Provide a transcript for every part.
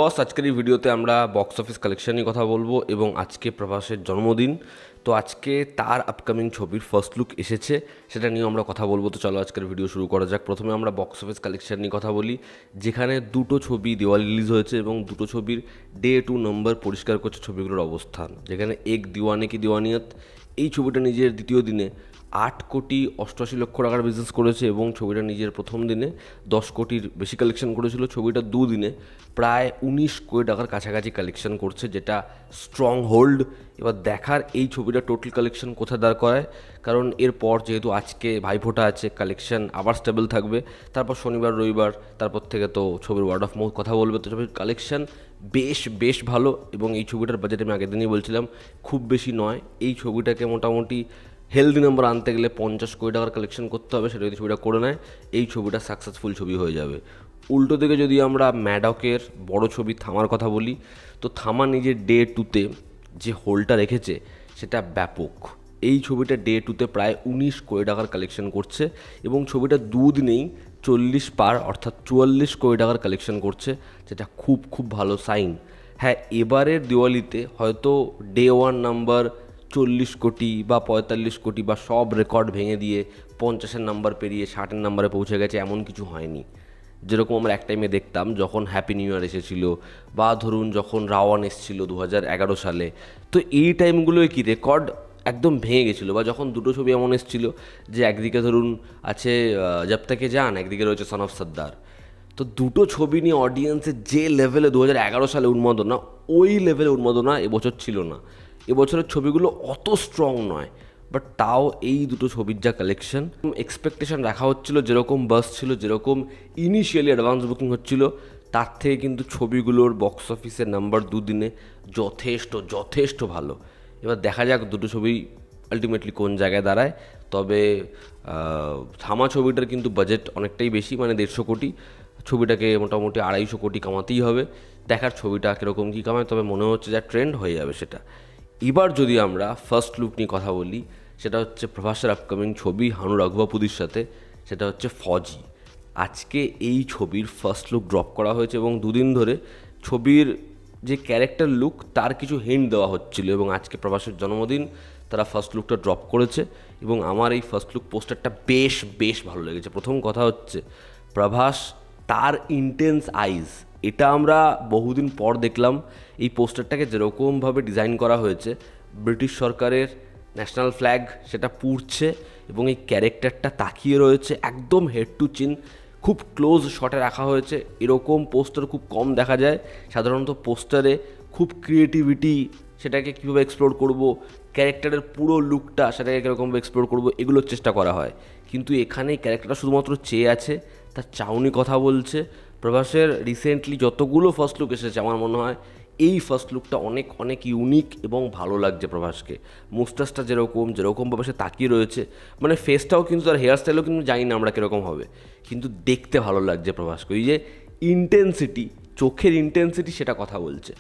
বস আজকের এই ভিডিওতে আমরা বক্স অফিস কালেকশন নিয়ে কথা বলবো এবং আজকে প্রভাসের জন্মদিন। তো আজকে তার আপকামিং ছবির ফার্স্ট লুক এসেছে, সেটা নিয়ে আমরা কথা বলবো। তো চলো আজকের ভিডিও শুরু করা যাক। প্রথমে আমরা বক্স অফিস কালেকশন নিয়ে কথা বলি, যেখানে দুটো ছবি দিওয়ালি রিলিজ হয়েছে এবং দুটো ছবির ডে টু নম্বর পরিষ্কার করছে ছবিগুলোর অবস্থান। যেখানে এক দিওয়ানে কি দিওয়ানিয়ত এই ছবিটা নিজের দ্বিতীয় দিনে 8,88,00,000 টাকার বিজনেস করেছে এবং ছবিটা নিজের প্রথম দিনে 10 কোটির বেশি কালেকশন করেছিল। ছবিটা দুদিনে প্রায় 19 কোটি টাকার কাছাকাছি কালেকশন করছে, যেটা স্ট্রং হোল্ড। এবার দেখার এই ছবিটা টোটাল কালেকশন কোথায় দাঁড় করায়, কারণ এরপর যেহেতু আজকে ভাইফোঁটা আছে, কালেকশন আবার স্টেবল থাকবে। তারপর শনিবার রবিবার তারপর থেকে তো ছবির ওয়ার্ড অফ মাউথ কথা বলবে। তো ছবির কালেকশন বেশ ভালো এবং এই ছবিটার বাজেট আমি আগের দিনই বলছিলাম খুব বেশি নয়। এই ছবিটাকে মোটামুটি হেলদি নাম্বার আনতে গেলে 50 কোটি টাকার কালেকশন করতে হবে। সেটা যদি ছবিটা করে নেয়, এই ছবিটা সাকসেসফুল ছবি হয়ে যাবে। উল্টো দিকে যদি আমরা ম্যাডকের বড় ছবি থামার কথা বলি, তো থামা নিজের ডে টুতে যে হোলটা রেখেছে সেটা ব্যাপক। এই ছবিটা ডে টুতে প্রায় 19 কোটি টাকার কালেকশন করছে এবং ছবিটা দুদিনেই 40 পার অর্থাৎ 44 কোটি টাকার কালেকশন করছে, যেটা খুব ভালো সাইন। হ্যাঁ, এবারের দিওয়ালিতে হয়তো ডে ওয়ান নাম্বার 40 কোটি বা 45 কোটি বা সব রেকর্ড ভেঙে দিয়ে 50-এর নাম্বার পেরিয়ে 60-এর নাম্বারে পৌঁছে গেছে, এমন কিছু হয়নি। যেরকম আমরা এক টাইমে দেখতাম যখন হ্যাপি নিউ ইয়ার এসেছিলো বা ধরুন যখন রাওয়ান এসেছিল 2011 সালে। তো এই টাইমগুলোয় কি রেকর্ড একদম ভেঙে গেছিলো। বা যখন দুটো ছবি এমন এসেছিলো যে একদিকে ধরুন আছে জব থেকে যান, একদিকে রয়েছে সন অফ সর্দার। তো দুটো ছবি নিয়ে অডিয়েন্সের যে লেভেলে 2011 সালে উন্মাদনা, ওই লেভেলে উন্মাদনা এবছর ছিল না। এবছরের ছবিগুলো অত স্ট্রং নয়, বাট তাও এই দুটো ছবির যা কালেকশন, এক্সপেকটেশন রাখা হচ্ছিল, যেরকম বাস ছিল, যেরকম ইনিশিয়ালি অ্যাডভান্স বুকিং হচ্ছিল, তার থেকে কিন্তু ছবিগুলোর বক্স অফিসের নাম্বার দুদিনে যথেষ্ট ভালো। এবার দেখা যাক দুটো ছবি আলটিমেটলি কোন জায়গায় দাঁড়ায়। তবে থামা ছবিটার কিন্তু বাজেট অনেকটাই বেশি, মানে 150 কোটি। ছবিটাকে মোটামুটি 250 কোটি কামাতেই হবে। দেখার ছবিটা কীরকম কী কামায়, তবে মনে হচ্ছে যা ট্রেন্ড হয়ে যাবে সেটা। এবার যদি আমরা ফার্স্ট লুক নিয়ে কথা বলি, সেটা হচ্ছে প্রভাসের আপকামিং ছবি হানু রাঘবাপুদির সাথে, সেটা হচ্ছে ফজি। আজকে এই ছবির ফার্স্ট লুক ড্রপ করা হয়েছে এবং দুদিন ধরে ছবির যে ক্যারেক্টার লুক তার কিছু হিন্ট দেওয়া হচ্ছিল এবং আজকে প্রভাসের জন্মদিন, তারা ফার্স্ট লুকটা ড্রপ করেছে এবং আমার এই ফার্স্ট লুক পোস্টারটা বেশ ভালো লেগেছে। প্রথম কথা হচ্ছে প্রভাস, তার ইন্টেন্স আইজ, এটা আমরা বহুদিন পর দেখলাম। এই পোস্টারটাকে যেরকমভাবে ডিজাইন করা হয়েছে, ব্রিটিশ সরকারের ন্যাশনাল ফ্ল্যাগ সেটা পুড়ছে এবং এই ক্যারেক্টারটা তাকিয়ে রয়েছে একদম হেড টু চিন, খুব ক্লোজ শটে রাখা হয়েছে। এরকম পোস্টার খুব কম দেখা যায়। সাধারণত পোস্টারে খুব ক্রিয়েটিভিটি, সেটাকে কীভাবে এক্সপ্লোর করব, ক্যারেক্টারের পুরো লুকটা সেটাকে কীরকমভাবে এক্সপ্লোর করব, এগুলোর চেষ্টা করা হয়। কিন্তু এখানে ক্যারেক্টারটা শুধুমাত্র চেয়ে আছে, তার চাউনি কথা বলছে। প্রভাসের রিসেন্টলি যতগুলো ফার্স্ট লুক এসেছে, আমার মনে হয় এই ফার্স্ট লুকটা অনেক ইউনিক এবং ভালো লাগছে প্রভাসকে। মুস্টাসটা যেরকমভাবে সে তাকিয়ে রয়েছে, মানে ফেসটাও কিন্তু, তার হেয়ার স্টাইলও কিন্তু জানি না আমরা কীরকম হবে, কিন্তু দেখতে ভালো লাগছে প্রভাসকে। ওই যে ইন্টেন্সিটি, চোখের ইন্টেন্সিটি, সেটা কথা বলছে।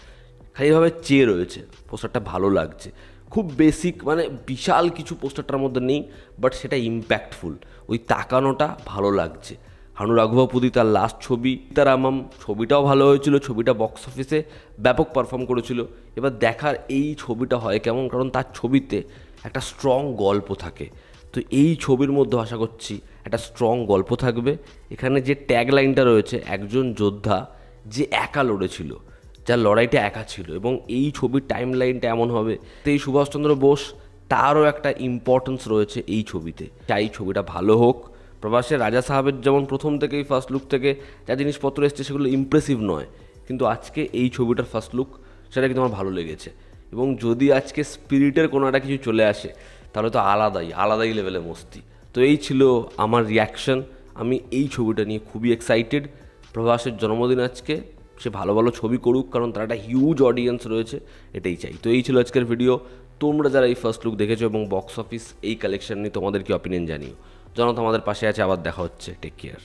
খালিভাবে চেয়ে রয়েছে, পোস্টারটা ভালো লাগছে। খুব বেসিক, মানে বিশাল কিছু পোস্টারটার মধ্যে নেই, বাট সেটা ইম্প্যাক্টফুল। ওই তাকানোটা ভালো লাগছে। হানু রাঘবাপুদি তার লাস্ট ছবি সীতারামম, ছবিটাও ভালো হয়েছিল, ছবিটা বক্স অফিসে ব্যাপক পারফর্ম করেছিল। এবার দেখার এই ছবিটা হয় কেমন, কারণ তার ছবিতে একটা স্ট্রং গল্প থাকে। তো এই ছবির মধ্যে আশা করছি একটা স্ট্রং গল্প থাকবে। এখানে যে ট্যাগ লাইনটা রয়েছে, একজন যোদ্ধা যে একা লড়েছিল, যার লড়াইটা একা ছিল, এবং এই ছবির টাইম লাইনটা এমন হবে। তো এই সুভাষচন্দ্র বোস, তারও একটা ইম্পর্টেন্স রয়েছে এই ছবিতে। চাই ছবিটা ভালো হোক। প্রভাসের রাজা সাহেবের যেমন প্রথম থেকেই ফার্স্ট লুক থেকে যা জিনিসপত্র এসছে সেগুলো ইমপ্রেসিভ নয়, কিন্তু আজকে এই ছবিটার ফার্স্ট লুক সেটা কিন্তু আমার ভালো লেগেছে। এবং যদি আজকে স্পিরিটের কোনো একটা কিছু চলে আসে, তাহলে তো আলাদাই লেভেলে মস্তি। তো এই ছিল আমার রিয়াকশন। আমি এই ছবিটা নিয়ে খুবই এক্সাইটেড। প্রভাসের জন্মদিন আজকে, সে ভালো ছবি করুক, কারণ তার একটা হিউজ অডিয়েন্স রয়েছে, এটাই চাই। তো এই ছিল আজকের ভিডিও। তোমরা যারা এই ফার্স্ট লুক দেখেছো এবং বক্স অফিস এই কালেকশন নিয়ে তোমাদের কি অপিনিয়ন জানিও। জনতা আমাদের পাশে আছে, আবার দেখা হচ্ছে। Take care.